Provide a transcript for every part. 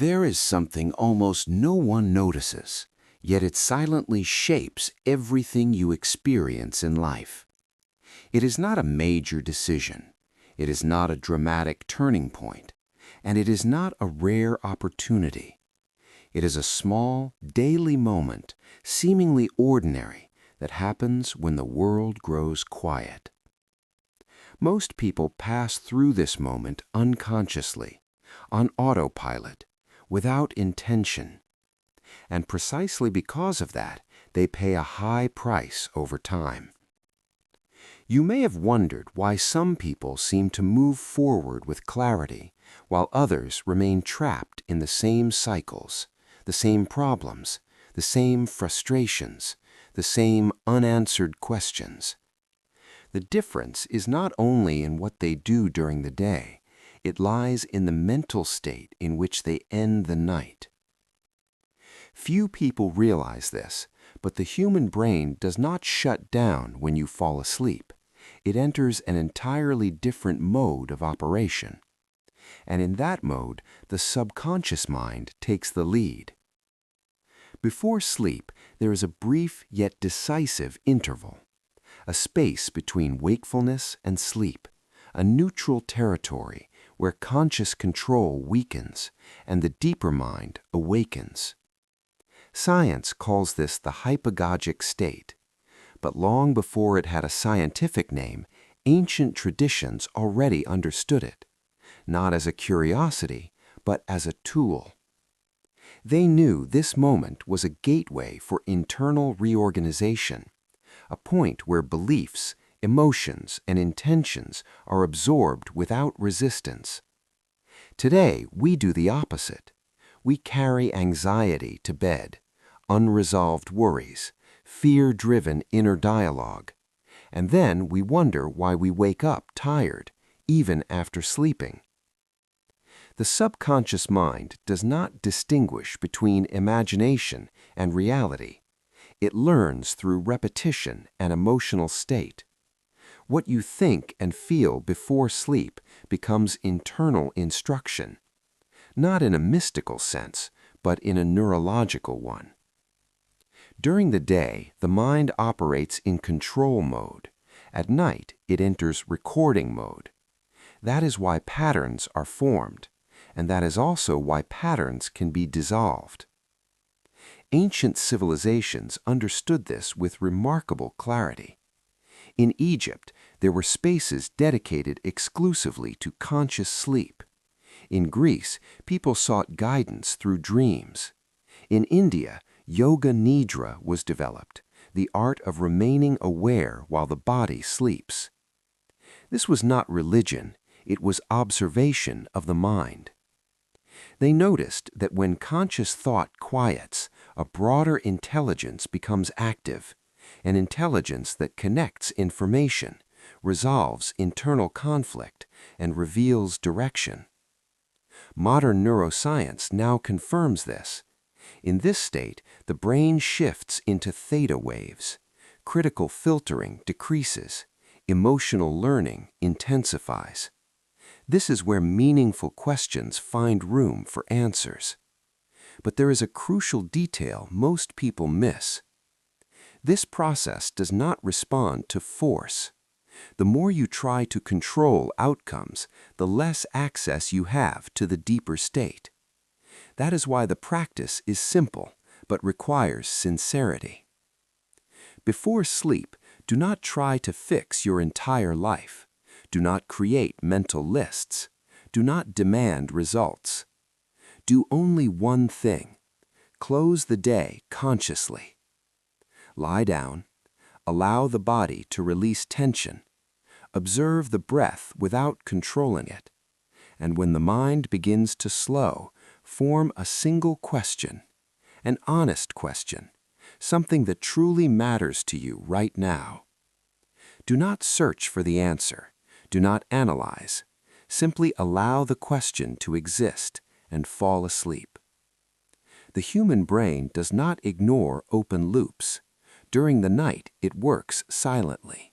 There is something almost no one notices, yet it silently shapes everything you experience in life. It is not a major decision. It is not a dramatic turning point, and it is not a rare opportunity. It is a small, daily moment, seemingly ordinary, that happens when the world grows quiet. Most people pass through this moment unconsciously, on autopilot, without intention. And precisely because of that, they pay a high price over time. You may have wondered why some people seem to move forward with clarity, while others remain trapped in the same cycles, the same problems, the same frustrations, the same unanswered questions. The difference is not only in what they do during the day, it lies in the mental state in which they end the night. Few people realize this, but the human brain does not shut down when you fall asleep. It enters an entirely different mode of operation. And in that mode, the subconscious mind takes the lead. Before sleep, there is a brief yet decisive interval, a space between wakefulness and sleep, a neutral territory where conscious control weakens and the deeper mind awakens. Science calls this the hypnagogic state, but long before it had a scientific name, ancient traditions already understood it, not as a curiosity, but as a tool. They knew this moment was a gateway for internal reorganization, a point where beliefs, emotions, and intentions are absorbed without resistance. Today, we do the opposite. We carry anxiety to bed, unresolved worries, fear-driven inner dialogue, and then we wonder why we wake up tired, even after sleeping. The subconscious mind does not distinguish between imagination and reality. It learns through repetition and emotional state. What you think and feel before sleep becomes internal instruction, not in a mystical sense, but in a neurological one. During the day, the mind operates in control mode. At night, it enters recording mode. That is why patterns are formed, and that is also why patterns can be dissolved. Ancient civilizations understood this with remarkable clarity. In Egypt, there were spaces dedicated exclusively to conscious sleep. In Greece, people sought guidance through dreams. In India, Yoga Nidra was developed, the art of remaining aware while the body sleeps. This was not religion, it was observation of the mind. They noticed that when conscious thought quiets, a broader intelligence becomes active, an intelligence that connects information, resolves internal conflict, and reveals direction. Modern neuroscience now confirms this. In this state, the brain shifts into theta waves. Critical filtering decreases. Emotional learning intensifies. This is where meaningful questions find room for answers. But there is a crucial detail most people miss. This process does not respond to force. The more you try to control outcomes, the less access you have to the deeper state. That is why the practice is simple, but requires sincerity. Before sleep, do not try to fix your entire life. Do not create mental lists. Do not demand results. Do only one thing. Close the day consciously. Lie down. Allow the body to release tension. Observe the breath without controlling it. And when the mind begins to slow, form a single question, an honest question, something that truly matters to you right now. Do not search for the answer. Do not analyze. Simply allow the question to exist and fall asleep. The human brain does not ignore open loops. During the night, it works silently.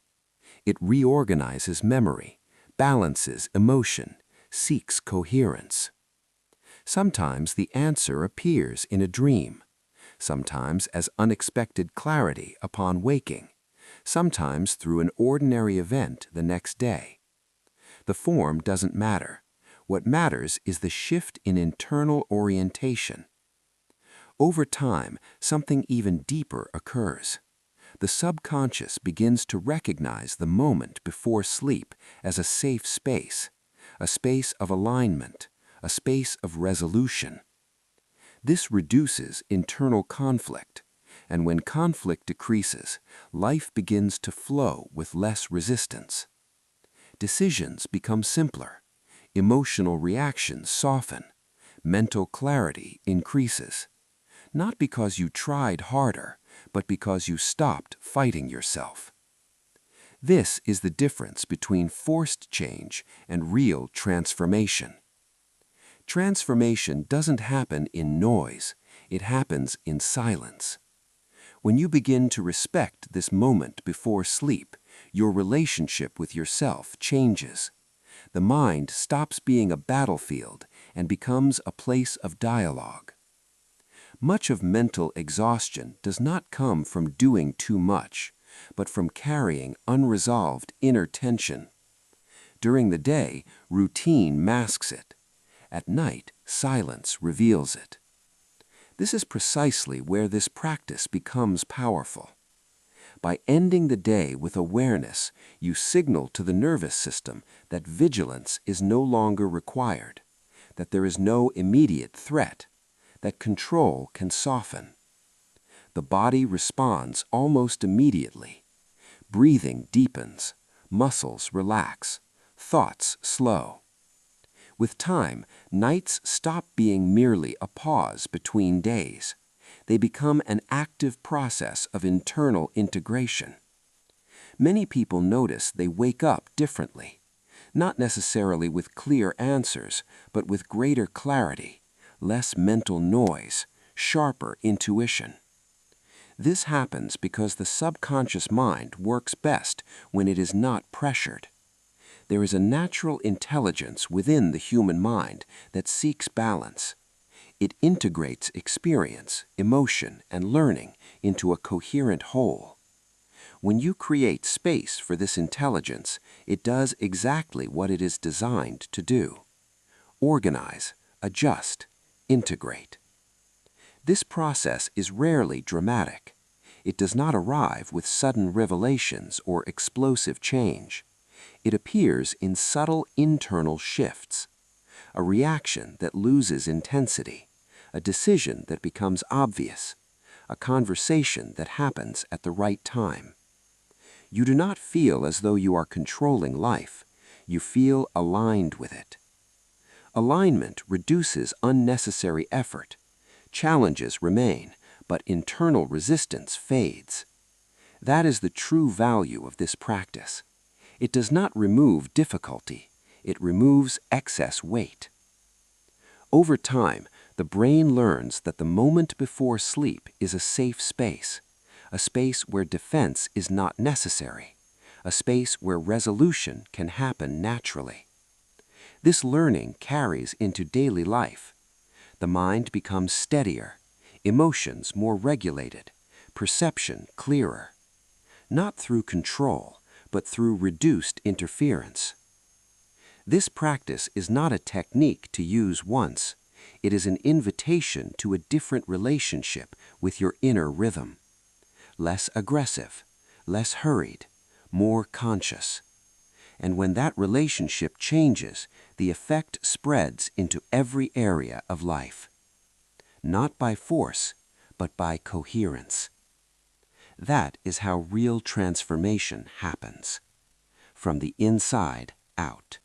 It reorganizes memory, balances emotion, seeks coherence. Sometimes the answer appears in a dream, sometimes as unexpected clarity upon waking, sometimes through an ordinary event the next day. The form doesn't matter. What matters is the shift in internal orientation. Over time, something even deeper occurs. The subconscious begins to recognize the moment before sleep as a safe space, a space of alignment, a space of resolution. This reduces internal conflict, and when conflict decreases, life begins to flow with less resistance. Decisions become simpler, emotional reactions soften, mental clarity increases. Not because you tried harder, but because you stopped fighting yourself. This is the difference between forced change and real transformation. Transformation doesn't happen in noise, it happens in silence. When you begin to respect this moment before sleep, your relationship with yourself changes. The mind stops being a battlefield and becomes a place of dialogue. Much of mental exhaustion does not come from doing too much, but from carrying unresolved inner tension. During the day, routine masks it. At night, silence reveals it. This is precisely where this practice becomes powerful. By ending the day with awareness, you signal to the nervous system that vigilance is no longer required, that there is no immediate threat, that control can soften. The body responds almost immediately. Breathing deepens, muscles relax, thoughts slow. With time, nights stop being merely a pause between days. They become an active process of internal integration. Many people notice they wake up differently, not necessarily with clear answers, but with greater clarity, less mental noise, sharper intuition. This happens because the subconscious mind works best when it is not pressured. There is a natural intelligence within the human mind that seeks balance. It integrates experience, emotion, and learning into a coherent whole. When you create space for this intelligence, it does exactly what it is designed to do: organize, adjust, integrate. This process is rarely dramatic. It does not arrive with sudden revelations or explosive change. It appears in subtle internal shifts: a reaction that loses intensity, a decision that becomes obvious, a conversation that happens at the right time. You do not feel as though you are controlling life. You feel aligned with it. Alignment reduces unnecessary effort. Challenges remain, but internal resistance fades. That is the true value of this practice. It does not remove difficulty. It removes excess weight. Over time, the brain learns that the moment before sleep is a safe space, a space where defense is not necessary, a space where resolution can happen naturally. This learning carries into daily life. The mind becomes steadier, emotions more regulated, perception clearer. Not through control, but through reduced interference. This practice is not a technique to use once. It is an invitation to a different relationship with your inner rhythm. Less aggressive, less hurried, more conscious. And when that relationship changes, the effect spreads into every area of life. Not by force, but by coherence. That is how real transformation happens, from the inside out.